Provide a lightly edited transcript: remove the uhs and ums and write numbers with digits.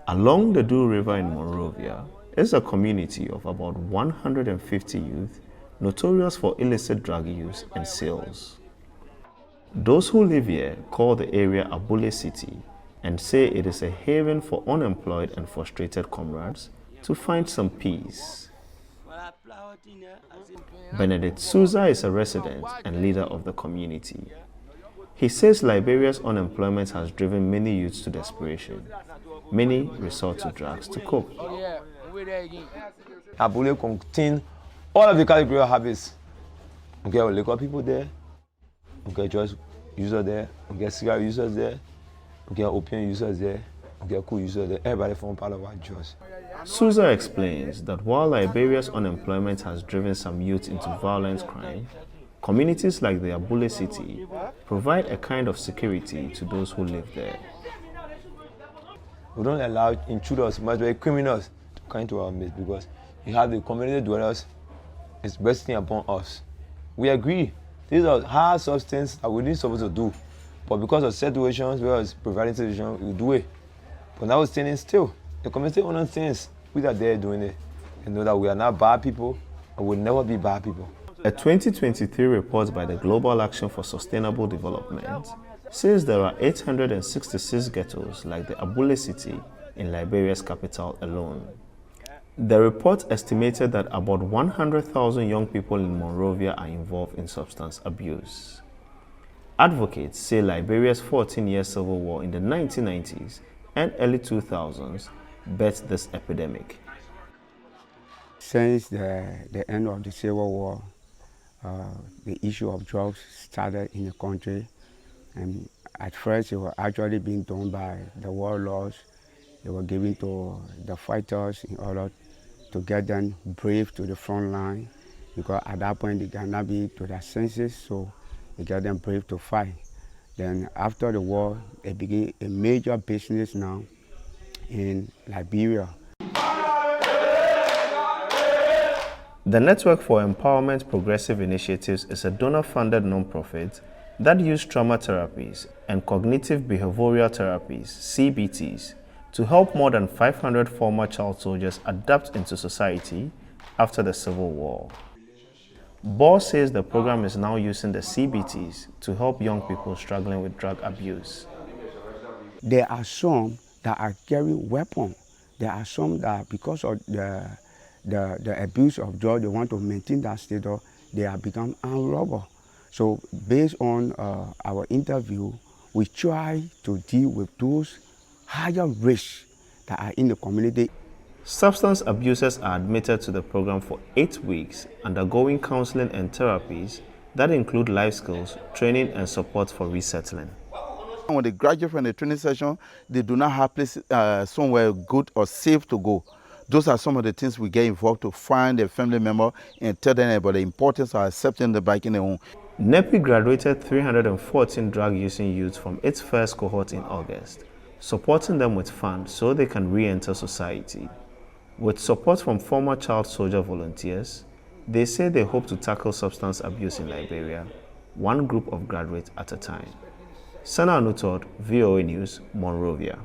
Along the Doo River in Monrovia is a community of about 150 youth notorious for illicit drug use and sales. Those who live here call the area Abule City and say it is a haven for unemployed and frustrated comrades to find some peace. Benedict Souza is a resident and leader of the community. He says Liberia's unemployment has driven many youths to desperation. Many resort to drugs to cope. Abule contains all of the category of habits. We get liquor people there, we get drugs users there, we get cigarette users there, we get opium users there, we get cool users there. Everybody forms part of our drugs. Souza explains that while Liberia's unemployment has driven some youth into violent crime, communities like the Abule City provide a kind of security to those who live there. We don't allow intruders, much like criminals, to come into our midst because you have the community dwellers, it's resting upon us. We agree, these are hard substances that we didn't supposed to do, but because of situations where it's providing solutions, we do it. But now we're standing still. The community understands we are there doing it and know that we are not bad people and will never be bad people. A 2023 report by the Global Action for Sustainable Development says there are 866 ghettos like the Abule City in Liberia's capital alone. The report estimated that about 100,000 young people in Monrovia are involved in substance abuse. Advocates say Liberia's 14-year civil war in the 1990s and early 2000s bet this epidemic. Since the end of the Civil War, the issue of drugs started in the country, and at first it was actually being done by the warlords. They were given to the fighters in order to get them brave to the front line, because at that point they cannot be to their senses, so they get them brave to fight. Then after the war, it became a major business now in Liberia. The Network for Empowerment Progressive Initiatives is a donor-funded nonprofit that uses trauma therapies and cognitive behavioral therapies, CBTs, to help more than 500 former child soldiers adapt into society after the Civil War. Ball says the program is now using the CBTs to help young people struggling with drug abuse. There are some that are carrying weapons. There are some that, because of the abuse of drugs, they want to maintain that status, they have become armed robbers. So based on our interview, we try to deal with those higher risks that are in the community. Substance abusers are admitted to the program for 8 weeks, undergoing counseling and therapies that include life skills, training, and support for resettling. When they graduate from the training session, they do not have place somewhere good or safe to go. Those are some of the things we get involved to find a family member and tell them about the importance of accepting the back in their home. NEPI graduated 314 drug-using youths from its first cohort in August, supporting them with funds so they can re-enter society. With support from former child soldier volunteers, they say they hope to tackle substance abuse in Liberia, one group of graduates at a time. Sana Anutod, VOA News, Monrovia.